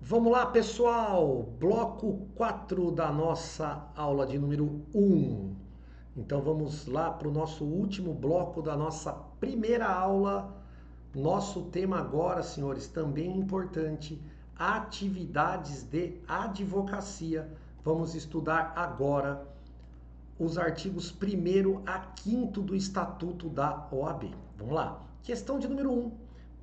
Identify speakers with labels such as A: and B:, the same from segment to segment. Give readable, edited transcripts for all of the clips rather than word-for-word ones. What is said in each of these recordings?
A: Vamos lá, pessoal! Bloco 4 da nossa aula de número 1. Então vamos lá para o nosso último bloco da nossa primeira aula. Nosso tema agora, senhores, também importante: atividades de advocacia. Vamos estudar agora os artigos 1º a 5º do Estatuto da OAB. Vamos lá. Questão de número 1.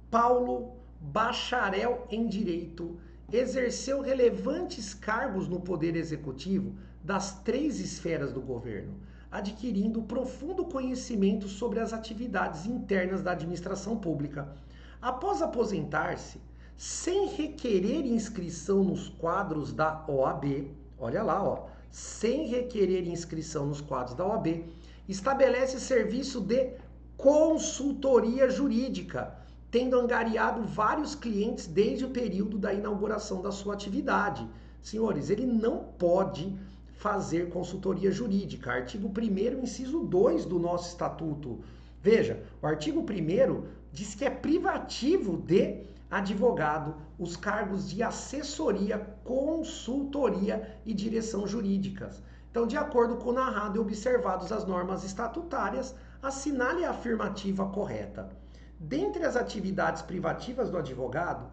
A: Paulo, bacharel em Direito, exerceu relevantes cargos no Poder Executivo das 3 esferas do governo, adquirindo profundo conhecimento sobre as atividades internas da administração pública. Após aposentar-se, sem requerer inscrição nos quadros da OAB, olha lá, ó, sem requerer inscrição nos quadros da OAB, estabelece serviço de consultoria jurídica, tendo angariado vários clientes desde o período da inauguração da sua atividade. Senhores, ele não pode fazer consultoria jurídica. Artigo 1º, inciso 2 do nosso estatuto. Veja, o artigo 1º diz que é privativo de advogado os cargos de assessoria, consultoria e direção jurídicas. Então, de acordo com o narrado e observados as normas estatutárias, assinale a afirmativa correta. Dentre as atividades privativas do advogado,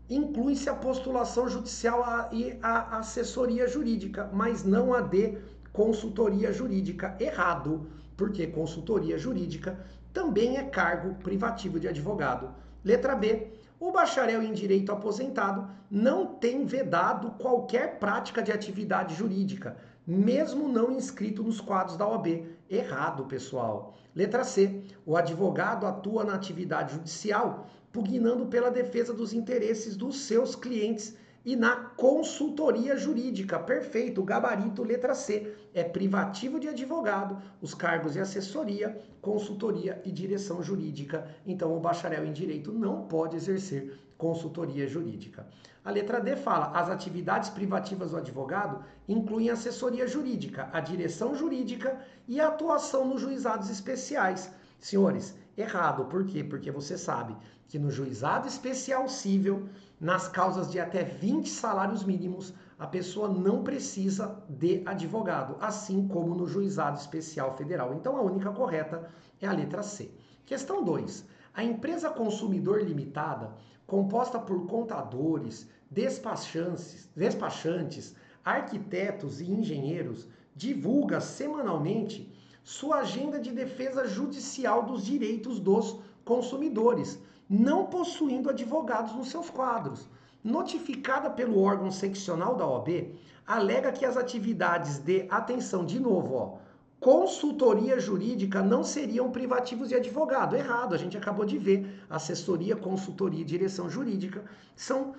A: inclui-se a postulação judicial e a assessoria jurídica, mas não a de consultoria jurídica. Errado, porque consultoria jurídica também é cargo privativo de advogado. Letra B. O bacharel em direito aposentado não tem vedado qualquer prática de atividade jurídica, mesmo não inscrito nos quadros da OAB. Errado, pessoal. Letra C. O advogado atua na atividade judicial, pugnando pela defesa dos interesses dos seus clientes e na consultoria jurídica. Perfeito, o gabarito letra C. É privativo de advogado, os cargos de assessoria, consultoria e direção jurídica. Então, o bacharel em direito não pode exercer consultoria jurídica. A letra D fala: as atividades privativas do advogado incluem a assessoria jurídica, a direção jurídica e a atuação nos juizados especiais. Senhores, errado. Por quê? Porque você sabe que no juizado especial cível, nas causas de até 20 salários mínimos, a pessoa não precisa de advogado, assim como no juizado especial federal. Então a única correta é a letra C. Questão 2. A empresa consumidor limitada, composta por contadores, despachantes, arquitetos e engenheiros, divulga semanalmente sua agenda de defesa judicial dos direitos dos consumidores, não possuindo advogados nos seus quadros. Notificada pelo órgão seccional da OAB, alega que as atividades de, atenção, de novo, ó, consultoria jurídica não seriam privativos de advogado. Errado, a gente acabou de ver. Assessoria, consultoria e direção jurídica são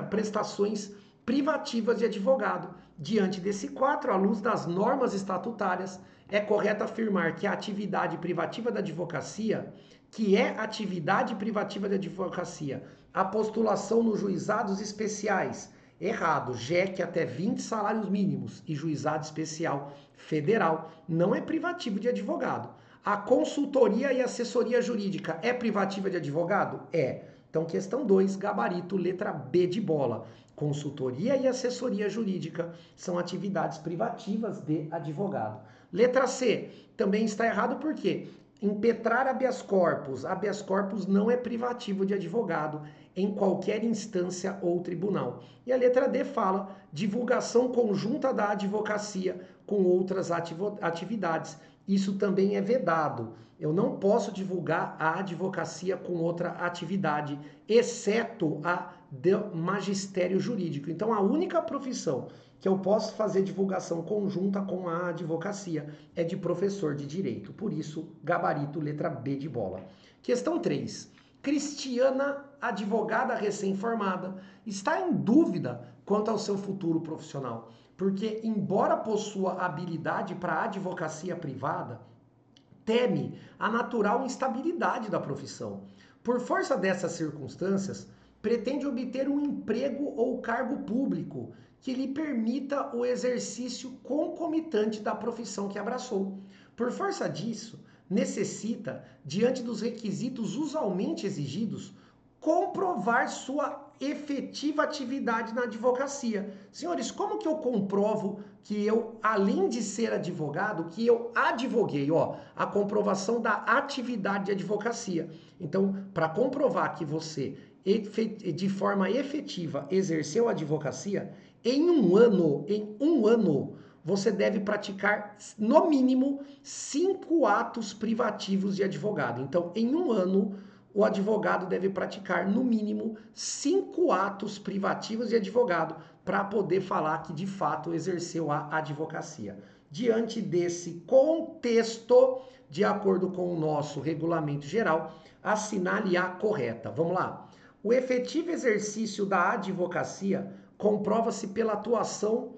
A: prestações privativas de advogado. Diante desse quadro, à luz das normas estatutárias, é correto afirmar que a atividade privativa da advocacia, que é atividade privativa da advocacia, a postulação nos juizados especiais, errado, JEC até 20 salários mínimos e juizado especial federal, não é privativo de advogado. A consultoria e assessoria jurídica é privativa de advogado? É. Então, questão 2, gabarito, letra B de bola. Consultoria e assessoria jurídica são atividades privativas de advogado. Letra C, também está errado porque impetrar habeas corpus não é privativo de advogado em qualquer instância ou tribunal. E a letra D fala divulgação conjunta da advocacia com outras atividades. Isso também é vedado. Eu não posso divulgar a advocacia com outra atividade, exceto a do magistério jurídico. Então, a única profissão que eu posso fazer divulgação conjunta com a advocacia é de professor de direito. Por isso, gabarito, letra B de bola. Questão 3. Cristiana, advogada recém-formada, está em dúvida quanto ao seu futuro profissional, porque, embora possua habilidade para a advocacia privada, teme a natural instabilidade da profissão. Por força dessas circunstâncias, pretende obter um emprego ou cargo público que lhe permita o exercício concomitante da profissão que abraçou. Por força disso, necessita, diante dos requisitos usualmente exigidos, comprovar sua efetiva atividade na advocacia. Senhores, como que eu comprovo que eu, além de ser advogado, que eu advoguei? Ó, a comprovação da atividade de advocacia. Então, para comprovar que você de forma efetiva exerceu a advocacia, em um ano, você deve praticar, no mínimo, 5 atos privativos de advogado. Então, em um ano, o advogado deve praticar, no mínimo, 5 atos privativos de advogado para poder falar que, de fato, exerceu a advocacia. Diante desse contexto, de acordo com o nosso regulamento geral, assinale a correta. Vamos lá. O efetivo exercício da advocacia comprova-se pela atuação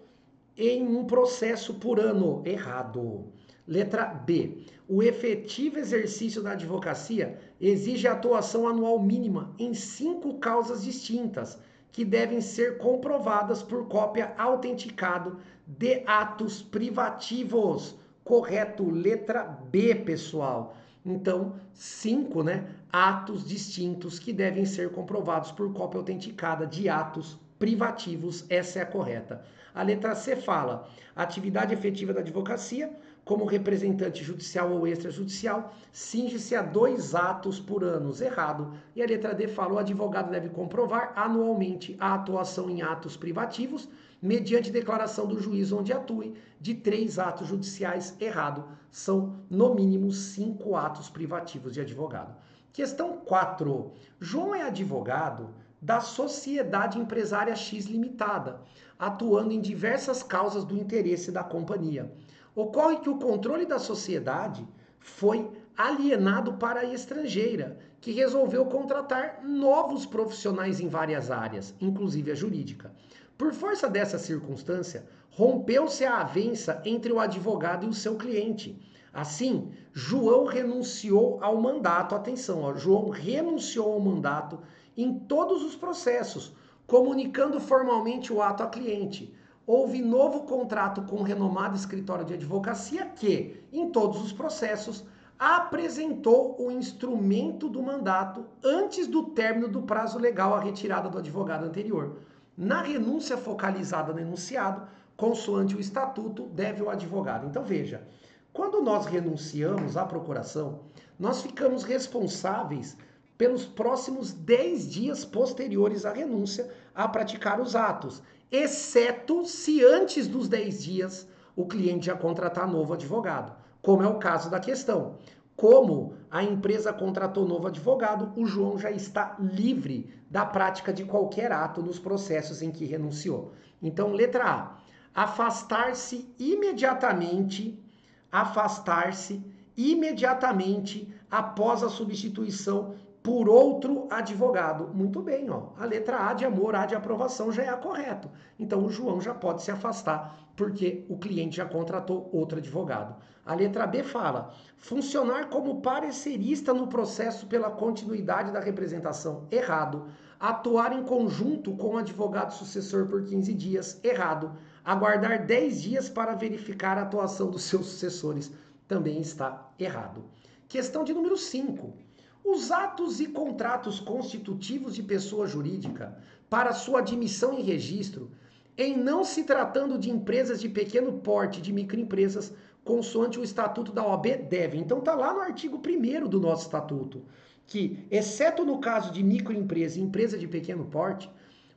A: em um processo por ano. Errado. Letra B. O efetivo exercício da advocacia exige atuação anual mínima em 5 causas distintas, que devem ser comprovadas por cópia autenticado de atos privativos. Correto. Letra B, pessoal. Então, 5, atos distintos que devem ser comprovados por cópia autenticada de atos privativos. Essa é a correta. A letra C fala: atividade efetiva da advocacia, como representante judicial ou extrajudicial, cinge-se a 2 atos por ano. Errado. E a letra D fala: o advogado deve comprovar anualmente a atuação em atos privativos, mediante declaração do juiz onde atue, de 3 atos judiciais. Errado. São, no mínimo, 5 atos privativos de advogado. Questão 4. João é advogado da Sociedade Empresária X Limitada, atuando em diversas causas do interesse da companhia. Ocorre que o controle da sociedade foi alienado para a estrangeira, que resolveu contratar novos profissionais em várias áreas, inclusive a jurídica. Por força dessa circunstância, rompeu-se a avença entre o advogado e o seu cliente. Assim, João renunciou ao mandato. Atenção, João renunciou ao mandato em todos os processos, comunicando formalmente o ato a cliente. Houve novo contrato com o renomado escritório de advocacia que, em todos os processos, apresentou o instrumento do mandato antes do término do prazo legal à retirada do advogado anterior. Na renúncia focalizada no enunciado, consoante o estatuto, deve o advogado. Então veja, quando nós renunciamos à procuração, nós ficamos responsáveis pelos próximos 10 dias posteriores à renúncia a praticar os atos, exceto se antes dos 10 dias o cliente já contratar novo advogado, como é o caso da questão. Como a empresa contratou novo advogado, o João já está livre da prática de qualquer ato nos processos em que renunciou. Então, letra A, afastar-se imediatamente após a substituição por outro advogado. Muito bem, ó. A letra A de amor, A de aprovação já é a correta. Então o João já pode se afastar porque o cliente já contratou outro advogado. A letra B fala: funcionar como parecerista no processo pela continuidade da representação. Errado. Atuar em conjunto com o advogado sucessor por 15 dias. Errado. Aguardar 10 dias para verificar a atuação dos seus sucessores. Também está errado. Questão de número 5. Os atos e contratos constitutivos de pessoa jurídica para sua admissão em registro, em não se tratando de empresas de pequeno porte, de microempresas, consoante o estatuto da OAB, devem. Então está lá no artigo 1º do nosso estatuto, que, exceto no caso de microempresa e empresa de pequeno porte,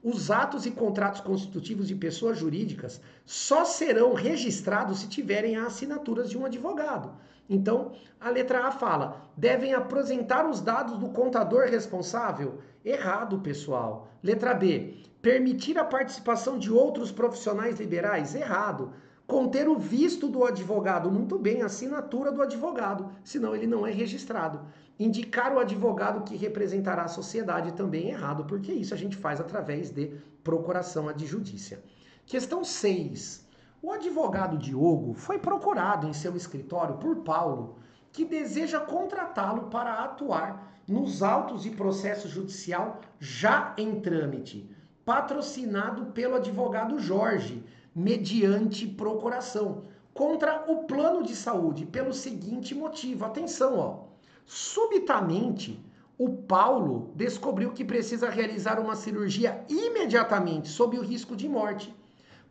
A: os atos e contratos constitutivos de pessoas jurídicas só serão registrados se tiverem a assinatura de um advogado. Então, a letra A fala: devem apresentar os dados do contador responsável? Errado, pessoal. Letra B, permitir a participação de outros profissionais liberais? Errado. Conter o visto do advogado? Muito bem, a assinatura do advogado, senão ele não é registrado. Indicar o advogado que representará a sociedade? Também errado, porque isso a gente faz através de procuração adjudícia. Questão 6. O advogado Diogo foi procurado em seu escritório por Paulo, que deseja contratá-lo para atuar nos autos de processo judicial já em trâmite, patrocinado pelo advogado Jorge, mediante procuração, contra o plano de saúde, pelo seguinte motivo. Atenção, ó. Subitamente, o Paulo descobriu que precisa realizar uma cirurgia imediatamente, sob o risco de morte.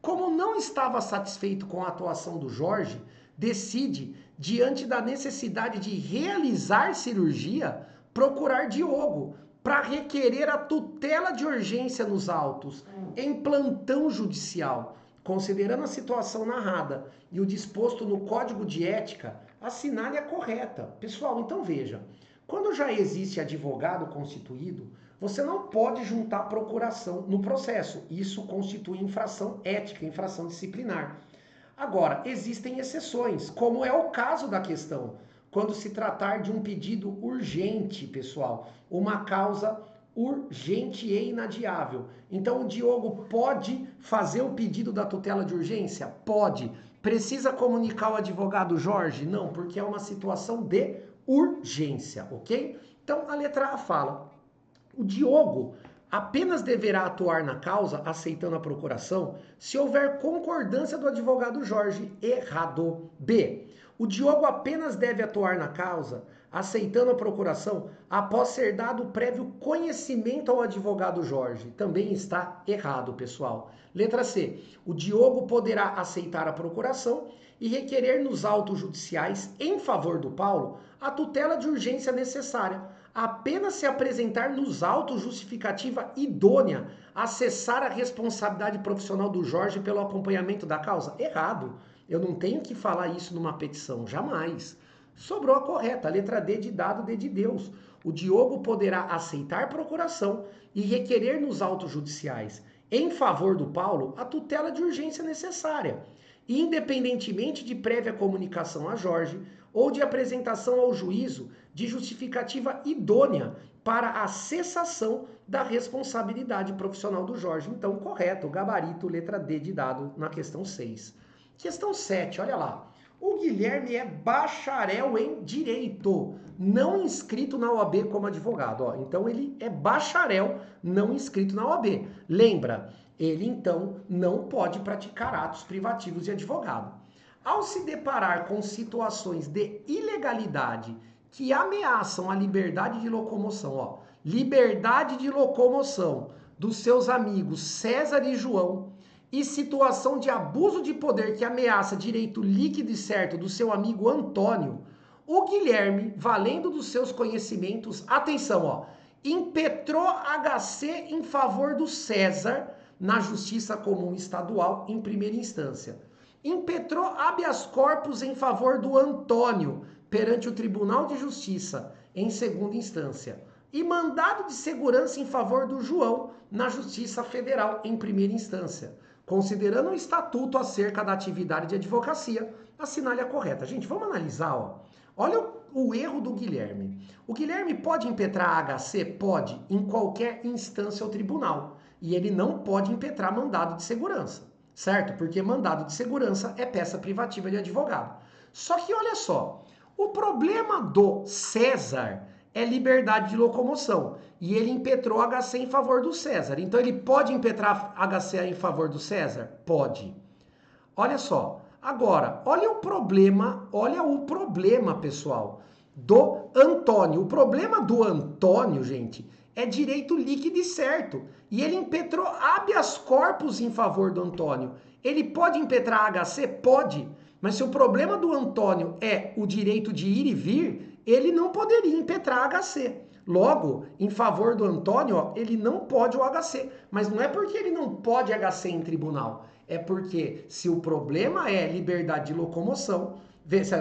A: Como não estava satisfeito com a atuação do Jorge, decide, diante da necessidade de realizar cirurgia, procurar Diogo para requerer a tutela de urgência nos autos, em plantão judicial. Considerando a situação narrada e o disposto no Código de Ética, assinale a correta. Pessoal, então veja, quando já existe advogado constituído, você não pode juntar procuração no processo. Isso constitui infração ética, infração disciplinar. Agora, existem exceções, como é o caso da questão, quando se tratar de um pedido urgente, pessoal, uma causa urgente e inadiável. Então, o Diogo pode fazer o pedido da tutela de urgência? Pode. Precisa comunicar ao advogado Jorge? Não, porque é uma situação de urgência, ok? Então, a letra A fala: o Diogo apenas deverá atuar na causa, aceitando a procuração, se houver concordância do advogado Jorge. Errado. B. O Diogo apenas deve atuar na causa, aceitando a procuração, após ser dado prévio conhecimento ao advogado Jorge. Também está errado, pessoal. Letra C. O Diogo poderá aceitar a procuração e requerer nos autos judiciais, em favor do Paulo, a tutela de urgência necessária, apenas se apresentar nos autos justificativa idônea a cessar a responsabilidade profissional do Jorge pelo acompanhamento da causa. Errado. Eu não tenho que falar isso numa petição, jamais. Sobrou a correta, a letra D de dado, D de Deus. O Diogo poderá aceitar procuração e requerer nos autos judiciais, em favor do Paulo, a tutela de urgência necessária, independentemente de prévia comunicação a Jorge ou de apresentação ao juízo de justificativa idônea para a cessação da responsabilidade profissional do Jorge. Então, correto, gabarito, letra D de dado na questão 6. Questão 7, olha lá. O Guilherme é bacharel em Direito, não inscrito na OAB como advogado. Ó. Então, ele é bacharel não inscrito na OAB. Lembra, ele então não pode praticar atos privativos de advogado. Ao se deparar com situações de ilegalidade que ameaçam a liberdade de locomoção, ó, liberdade de locomoção dos seus amigos César e João, e situação de abuso de poder que ameaça direito líquido e certo do seu amigo Antônio, o Guilherme, valendo dos seus conhecimentos, atenção, ó, impetrou HC em favor do César na Justiça Comum Estadual em primeira instância. Impetrou habeas corpus em favor do Antônio perante o Tribunal de Justiça em segunda instância. E mandado de segurança em favor do João na Justiça Federal em primeira instância. Considerando o estatuto acerca da atividade de advocacia, assinale a correta. Gente, vamos analisar, ó. Olha o erro do Guilherme. O Guilherme pode impetrar HC? Pode, em qualquer instância ou tribunal. E ele não pode impetrar mandado de segurança, certo? Porque mandado de segurança é peça privativa de advogado. Só que olha só, o problema do César é liberdade de locomoção. E ele impetrou HC em favor do César. Então ele pode impetrar HC em favor do César? Pode. Olha só. Agora, olha o problema, pessoal, do Antônio. O problema do Antônio, gente, é direito líquido e certo. E ele impetrou habeas corpus em favor do Antônio. Ele pode impetrar HC? Pode. Mas se o problema do Antônio é o direito de ir e vir, ele não poderia impetrar HC. Logo, em favor do Antônio, ó, ele não pode o HC. Mas não é porque ele não pode HC em tribunal. É porque se o problema é liberdade de locomoção,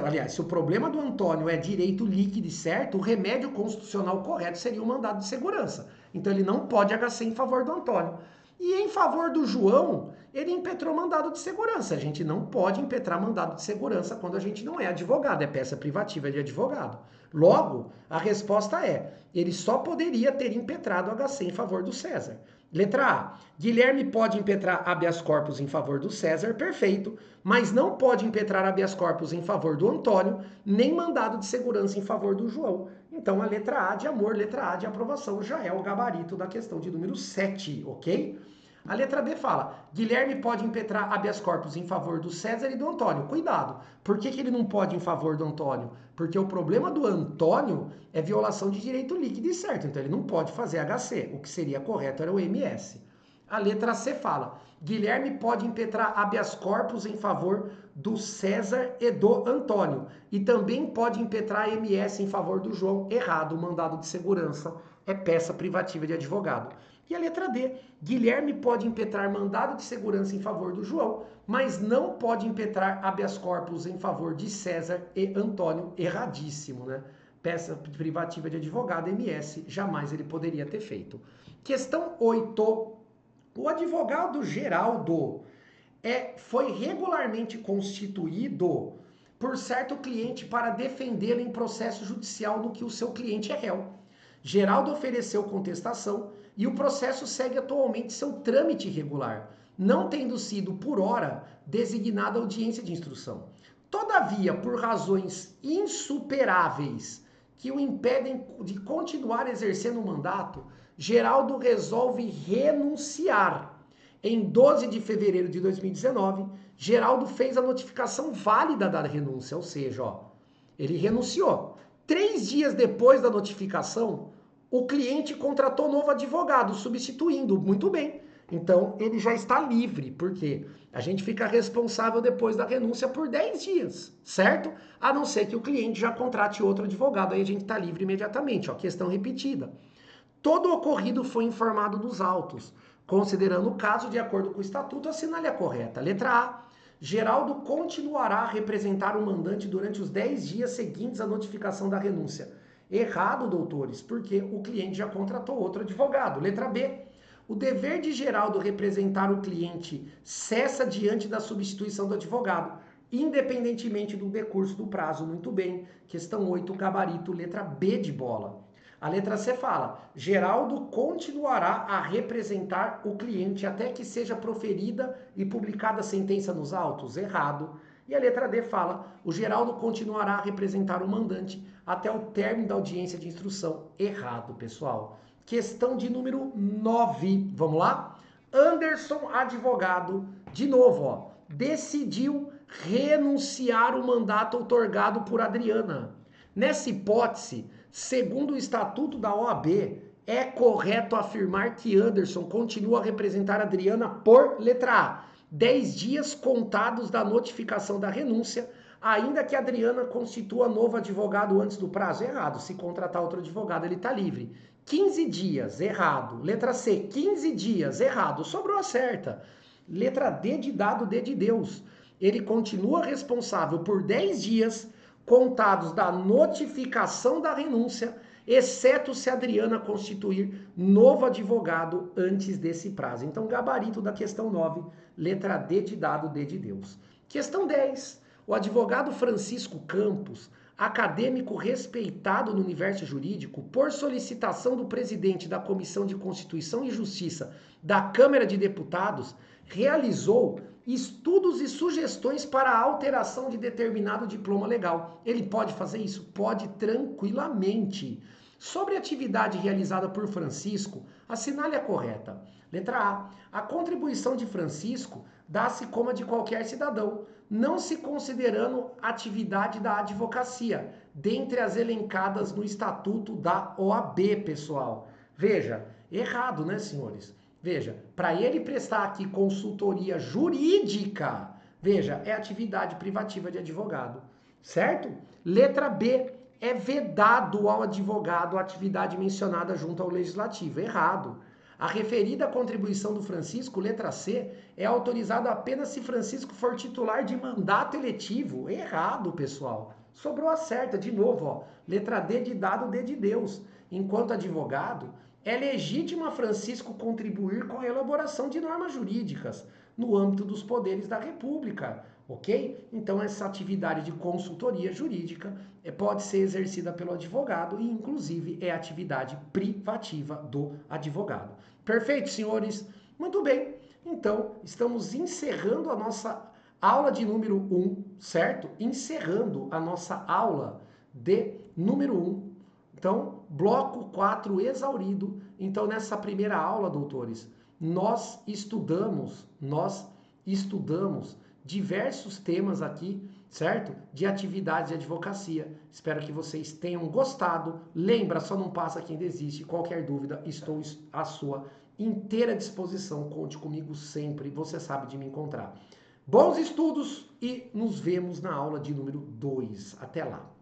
A: aliás, se o problema do Antônio é direito líquido e certo, o remédio constitucional correto seria o mandado de segurança. Então ele não pode HC em favor do Antônio. E em favor do João, ele impetrou mandado de segurança. A gente não pode impetrar mandado de segurança quando a gente não é advogado, é peça privativa de advogado. Logo, a resposta é, ele só poderia ter impetrado HC em favor do César. Letra A, Guilherme pode impetrar habeas corpus em favor do César, perfeito, mas não pode impetrar habeas corpus em favor do Antônio, nem mandado de segurança em favor do João. Então a letra A de amor, letra A de aprovação já é o gabarito da questão de número 7, ok? A letra D fala, Guilherme pode impetrar habeas corpus em favor do César e do Antônio. Cuidado, por que ele não pode em favor do Antônio? Porque o problema do Antônio é violação de direito líquido e certo, então ele não pode fazer HC, o que seria correto era o MS. A letra C fala, Guilherme pode impetrar habeas corpus em favor do César e do Antônio. E também pode impetrar MS em favor do João. Errado, o mandado de segurança é peça privativa de advogado. E a letra D, Guilherme pode impetrar mandado de segurança em favor do João, mas não pode impetrar habeas corpus em favor de César e Antônio. Erradíssimo, né? Peça privativa de advogado, MS, jamais ele poderia ter feito. Questão 8. O advogado Geraldo foi regularmente constituído por certo cliente para defendê-lo em processo judicial no que o seu cliente é réu. Geraldo ofereceu contestação e o processo segue atualmente seu trâmite regular, não tendo sido, por hora, designada audiência de instrução. Todavia, por razões insuperáveis que o impedem de continuar exercendo o mandato, Geraldo resolve renunciar. Em 12 de fevereiro de 2019, Geraldo fez a notificação válida da renúncia, ou seja, ele renunciou. 3 dias depois da notificação, o cliente contratou novo advogado, substituindo. Muito bem. Então, ele já está livre, porque a gente fica responsável depois da renúncia por 10 dias, certo? A não ser que o cliente já contrate outro advogado, aí a gente está livre imediatamente. Questão repetida. Todo o ocorrido foi informado nos autos. Considerando o caso, de acordo com o estatuto, assinale a correta. Letra A. Geraldo continuará a representar o mandante durante os 10 dias seguintes à notificação da renúncia. Errado, doutores, porque o cliente já contratou outro advogado. Letra B. O dever de Geraldo representar o cliente cessa diante da substituição do advogado, independentemente do decurso do prazo. Muito bem. Questão 8, gabarito, letra B de bola. A letra C fala, Geraldo continuará a representar o cliente até que seja proferida e publicada a sentença nos autos. Errado. E a letra D fala, o Geraldo continuará a representar o mandante até o término da audiência de instrução. Errado, pessoal. Questão de número 9. Vamos lá? Anderson, advogado, de novo, decidiu renunciar o mandato outorgado por Adriana. Nessa hipótese, segundo o estatuto da OAB, é correto afirmar que Anderson continua a representar Adriana por letra A, 10 dias contados da notificação da renúncia, ainda que Adriana constitua novo advogado antes do prazo. Errado, se contratar outro advogado ele está livre. 15 dias, errado. Letra C, 15 dias, errado. Sobrou a certa. Letra D de dado, D de Deus. Ele continua responsável por 10 dias contados da notificação da renúncia, exceto se a Adriana constituir novo advogado antes desse prazo. Então, gabarito da questão 9, letra D de dado, D de Deus. Questão 10. O advogado Francisco Campos, acadêmico respeitado no universo jurídico, por solicitação do presidente da Comissão de Constituição e Justiça da Câmara de Deputados, realizou estudos e sugestões para a alteração de determinado diploma legal. Ele pode fazer isso? Pode tranquilamente. Sobre a atividade realizada por Francisco, assinale a correta. Letra A. A contribuição de Francisco dá-se como a de qualquer cidadão, não se considerando atividade da advocacia, dentre as elencadas no Estatuto da OAB, pessoal. Veja, errado, né, senhores? Veja, para ele prestar aqui consultoria jurídica, veja, é atividade privativa de advogado, certo? Letra B, é vedado ao advogado a atividade mencionada junto ao legislativo. Errado. A referida contribuição do Francisco, letra C, é autorizada apenas se Francisco for titular de mandato eletivo. Errado, pessoal. Sobrou a certa, de novo, letra D de dado, D de Deus. Enquanto advogado, é legítimo a Francisco contribuir com a elaboração de normas jurídicas no âmbito dos poderes da República, ok? Então essa atividade de consultoria jurídica pode ser exercida pelo advogado e inclusive é atividade privativa do advogado. Perfeito, senhores? Muito bem. Então estamos encerrando a nossa aula de número 1, certo? Encerrando a nossa aula de número 1. Então, bloco 4 exaurido. Então, nessa primeira aula, doutores, nós estudamos diversos temas aqui, certo? De atividades de advocacia. Espero que vocês tenham gostado. Lembra, só não passa quem desiste. Qualquer dúvida, estou à sua inteira disposição. Conte comigo sempre, você sabe de me encontrar. Bons estudos e nos vemos na aula de número 2. Até lá!